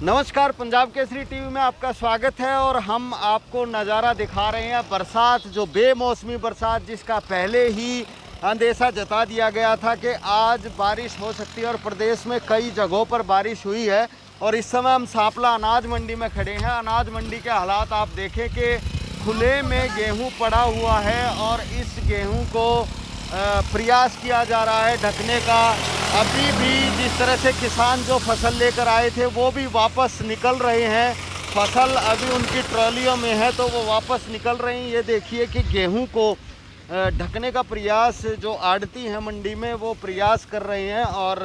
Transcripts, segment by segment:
नमस्कार, पंजाब केसरी टीवी में आपका स्वागत है और हम आपको नज़ारा दिखा रहे हैं बरसात, जो बेमौसमी बरसात जिसका पहले ही अंदेशा जता दिया गया था कि आज बारिश हो सकती है और प्रदेश में कई जगहों पर बारिश हुई है। और इस समय हम सांपला अनाज मंडी में खड़े हैं। अनाज मंडी के हालात आप देखें कि खुले में गेहूं पड़ा हुआ है और इस गेहूं को प्रयास किया जा रहा है ढकने का। अभी भी जिस तरह से किसान जो फसल लेकर आए थे वो भी वापस निकल रहे हैं। फसल अभी उनकी ट्रॉलियों में है तो वो वापस निकल रही हैं। ये देखिए कि गेहूं को ढकने का प्रयास जो आड़ती हैं मंडी में वो प्रयास कर रहे हैं। और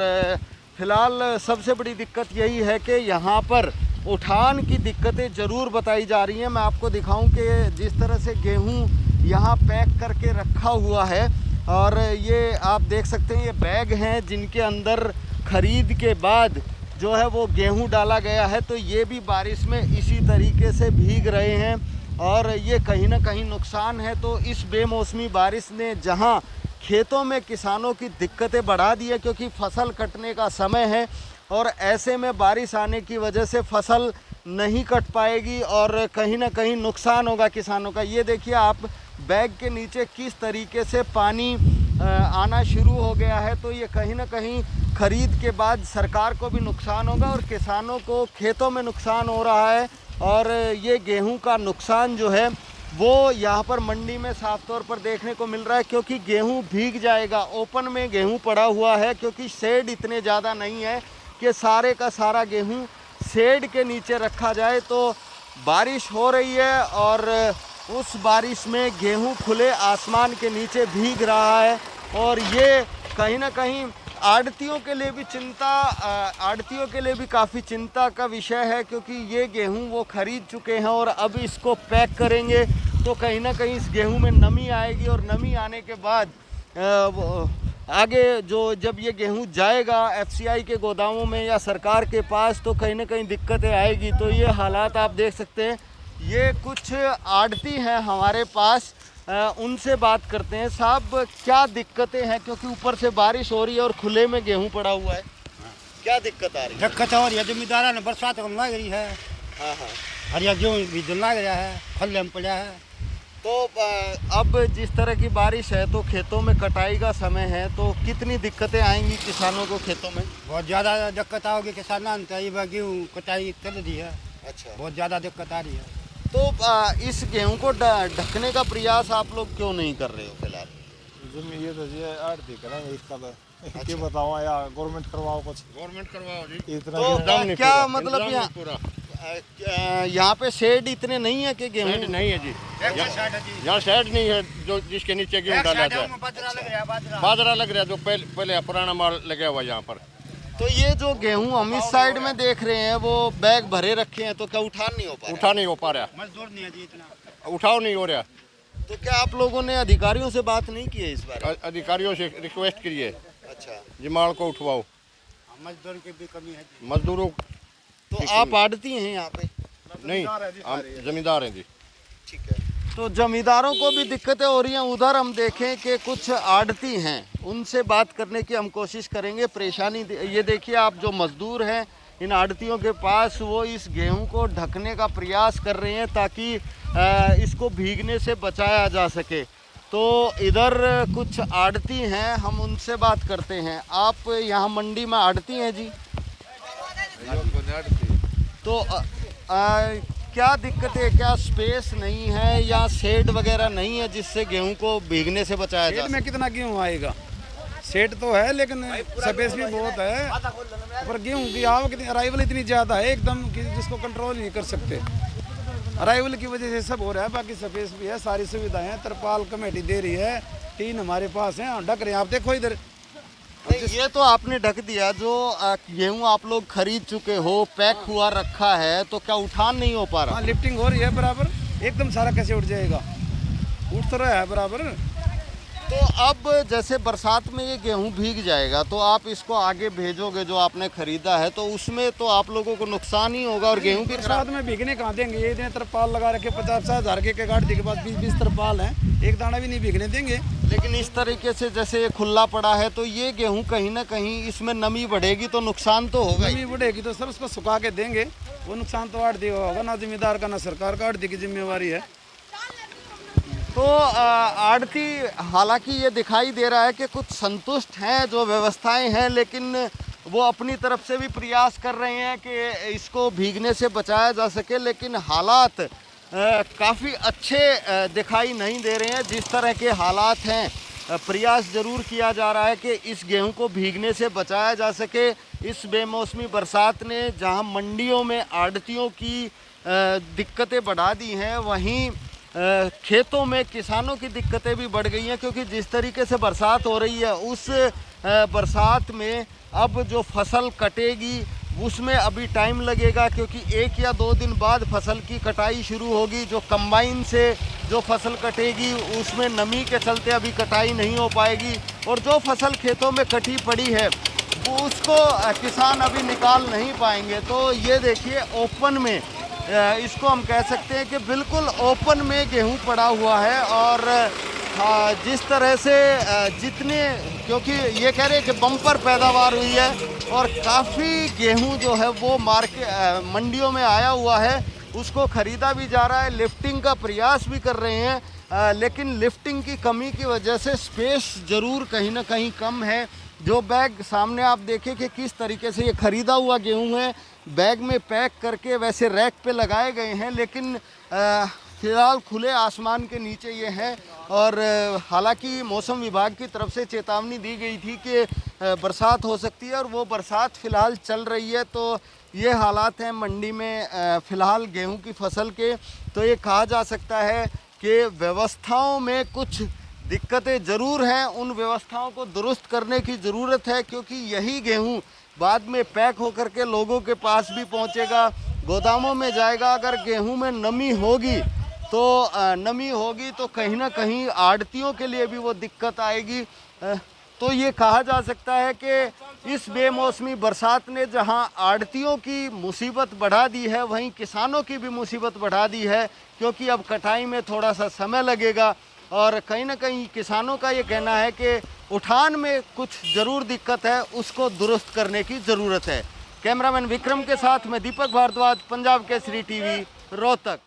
फ़िलहाल सबसे बड़ी दिक्कत यही है कि यहाँ पर उठान की दिक्कतें ज़रूर बताई जा रही हैं। मैं आपको दिखाऊं कि जिस तरह से गेहूं यहाँ पैक करके रखा हुआ है और ये आप देख सकते हैं ये बैग हैं जिनके अंदर ख़रीद के बाद जो है वो गेहूं डाला गया है। तो ये भी बारिश में इसी तरीके से भीग रहे हैं और ये कहीं ना कहीं नुकसान है। तो इस बेमौसमी बारिश ने जहां खेतों में किसानों की दिक्कतें बढ़ा दी है, क्योंकि फसल कटने का समय है और ऐसे में बारिश आने की वजह से फसल नहीं कट पाएगी और कहीं ना कहीं नुकसान होगा किसानों का। ये देखिए आप बैग के नीचे किस तरीके से पानी आना शुरू हो गया है। तो ये कहीं ना कहीं ख़रीद के बाद सरकार को भी नुकसान होगा और किसानों को खेतों में नुकसान हो रहा है। और ये गेहूं का नुकसान जो है वो यहाँ पर मंडी में साफ तौर पर देखने को मिल रहा है, क्योंकि गेहूं भीग जाएगा। ओपन में गेहूं पड़ा हुआ है क्योंकि शेड इतने ज़्यादा नहीं है कि सारे का सारा गेहूं शेड के नीचे रखा जाए। तो बारिश हो रही है और उस बारिश में गेहूं खुले आसमान के नीचे भीग रहा है और ये कहीं ना कहीं आड़तियों के लिए भी काफ़ी चिंता का विषय है, क्योंकि ये गेहूं वो ख़रीद चुके हैं और अब इसको पैक करेंगे तो कहीं ना कहीं इस गेहूं में नमी आएगी और नमी आने के बाद आगे जब ये गेहूं जाएगा एफसीआई के गोदामों में या सरकार के पास तो कहीं ना कहीं दिक्कतें आएगी। तो ये हालात आप देख सकते हैं। ये कुछ आड़ती हैं हमारे पास, उनसे बात करते हैं। साहब, क्या दिक्कतें हैं, क्योंकि ऊपर से बारिश हो रही है और खुले में गेहूं पड़ा हुआ है, क्या दिक्कत आ रही है? दिक्कत हो रही है, जमींदारा ने बरसात कम लग रही है। हाँ हाँ, हरिया गेहूँ भी लग रहा है, फल में पड़ा है। तो अब जिस तरह की बारिश है तो खेतों में कटाई का समय है, तो कितनी दिक्कतें आएंगी किसानों को खेतों में? बहुत ज़्यादा दिक्कत आओगी किसानों को। गेहूँ कटाई कर रही है। अच्छा, बहुत ज़्यादा दिक्कत आ रही है। तो इस गेहूं को ढकने का प्रयास आप लोग क्यों नहीं कर रहे हो फिलहाल? ये तो ये आड़ती करेंगे इसका तो क्या बताओ यार, गवर्नमेंट करवाओ, कुछ गवर्नमेंट करवाओ जी। इतना तो क्या मतलब यहाँ पे शेड इतने नहीं है कि गेहूं? शेड नहीं है जी, यहाँ शेड नहीं है जो जिसके नीचे गेहूँ डाला जाए। बाजरा लग रहा है जो पहले पुराना माल लगा हुआ यहाँ पर। तो ये जो गेहूं हम इस साइड में देख रहे हैं वो बैग भरे रखे हैं, तो क्या उठान नहीं हो पा रहा? उठा नहीं हो पा रहा, मजदूर नहीं है जी इतना, उठाव नहीं हो रहा। तो क्या आप लोगों ने अधिकारियों से बात नहीं की है इस बार? अधिकारियों से रिक्वेस्ट करिए अच्छा, जी माल को उठवाओ। मजदूर की भी कमी है जी। मजदूरों तो आप आड़ती हैं यहाँ पे? नहीं, हम जमींदार हैं जी। ठीक है, तो जमींदारों को भी दिक्कतें हो रही हैं। उधर हम देखें कि कुछ आड़ती हैं, उनसे बात करने की हम कोशिश करेंगे। परेशानी ये देखिए आप, जो मजदूर हैं इन आड़तियों के पास, वो इस गेहूं को ढकने का प्रयास कर रहे हैं ताकि इसको भीगने से बचाया जा सके। तो इधर कुछ आड़ती हैं, हम उनसे बात करते हैं। आप यहाँ मंडी में आड़ती हैं जी? तो क्या दिक्कत है? क्या स्पेस नहीं है या शेड वगैरह नहीं है जिससे गेहूं को भीगने से बचाया जा शेड में कितना गेहूं आएगा? शेड तो है लेकिन स्पेस भी बहुत है, पर गेहूं की आवक अराइवल इतनी ज़्यादा है एकदम कि जिसको कंट्रोल नहीं कर सकते। अराइवल की वजह से सब हो रहा है। बाकी स्पेस भी है, सारी सुविधाएं हैं, तरपाल कमेटी दे रही है, टीन हमारे पास है, ढक रहे हैं। आप देखो इधर, ये तो आपने ढक दिया। जो गेहूं आप लोग खरीद चुके हो, पैक हुआ रखा है, तो क्या उठान नहीं हो पा रहा? हाँ, लिफ्टिंग हो रही है बराबर। एकदम सारा कैसे उठ जाएगा? उठ तो रहा है बराबर। तो अब जैसे बरसात में ये गेहूं भीग जाएगा तो आप इसको आगे भेजोगे जो आपने खरीदा है, तो उसमें तो आप लोगों को नुकसान ही होगा और गेहूं भी बरसात में भीगने कहाँ देंगे। ये इतने तरपाल लगा रखे 50,000 के गाड़ी के पास 20-20 तरपाल हैं, एक दाना भी नहीं भीगने देंगे। लेकिन इस तरीके से जैसे ये खुला पड़ा है तो ये गेहूं कहीं ना कहीं इसमें नमी बढ़ेगी तो नुकसान तो होगा ही। नमी बढ़ेगी तो सर उसको सुखा के देंगे, वो नुकसान तो आड़ती होगा, ना जिम्मेदार का ना सरकार का, आड़ती की जिम्मेवारी है। तो आड़ती हालांकि ये दिखाई दे रहा है कि कुछ संतुष्ट हैं, जो व्यवस्थाएं हैं, लेकिन वो अपनी तरफ से भी प्रयास कर रहे हैं कि इसको भीगने से बचाया जा सके, लेकिन हालात काफ़ी अच्छे दिखाई नहीं दे रहे हैं। जिस तरह के हालात हैं, प्रयास ज़रूर किया जा रहा है कि इस गेहूं को भीगने से बचाया जा सके। इस बेमौसमी बरसात ने जहां मंडियों में आड़तियों की दिक्कतें बढ़ा दी हैं, वहीं खेतों में किसानों की दिक्कतें भी बढ़ गई हैं, क्योंकि जिस तरीके से बरसात हो रही है उस बरसात में अब जो फसल कटेगी उसमें अभी टाइम लगेगा, क्योंकि 1 या 2 दिन बाद फसल की कटाई शुरू होगी। जो कंबाइन से जो फसल कटेगी उसमें नमी के चलते अभी कटाई नहीं हो पाएगी, और जो फसल खेतों में कटी पड़ी है वो उसको किसान अभी निकाल नहीं पाएंगे। तो ये देखिए ओपन में, इसको हम कह सकते हैं कि बिल्कुल ओपन में गेहूं पड़ा हुआ है। और जिस तरह से जितने, क्योंकि ये कह रहे हैं कि बम्पर पैदावार हुई है और काफ़ी गेहूं जो है वो मंडियों में आया हुआ है, उसको ख़रीदा भी जा रहा है, लिफ्टिंग का प्रयास भी कर रहे हैं, लेकिन लिफ्टिंग की कमी की वजह से स्पेस ज़रूर कहीं ना कहीं कम है। जो बैग सामने आप देखें कि किस तरीके से ये ख़रीदा हुआ गेहूं है, बैग में पैक करके वैसे रैक पे लगाए गए हैं, लेकिन फ़िलहाल खुले आसमान के नीचे ये है। और हालांकि मौसम विभाग की तरफ से चेतावनी दी गई थी कि बरसात हो सकती है, और वो बरसात फ़िलहाल चल रही है। तो ये हालात हैं मंडी में फ़िलहाल गेहूं की फसल के। तो ये कहा जा सकता है कि व्यवस्थाओं में कुछ दिक्कतें ज़रूर हैं, उन व्यवस्थाओं को दुरुस्त करने की ज़रूरत है, क्योंकि यही गेहूं बाद में पैक होकर के लोगों के पास भी पहुंचेगा, गोदामों में जाएगा। अगर गेहूं में नमी होगी तो कहीं ना कहीं आड़तियों के लिए भी वो दिक्कत आएगी। तो ये कहा जा सकता है कि इस बेमौसमी बरसात ने जहां आड़तियों की मुसीबत बढ़ा दी है, वहीं किसानों की भी मुसीबत बढ़ा दी है, क्योंकि अब कटाई में थोड़ा सा समय लगेगा। और कहीं ना कहीं किसानों का ये कहना है कि उठान में कुछ ज़रूर दिक्कत है, उसको दुरुस्त करने की ज़रूरत है। कैमरामैन विक्रम के साथ मैं दीपक भारद्वाज, पंजाब केसरी टीवी, रोहतक।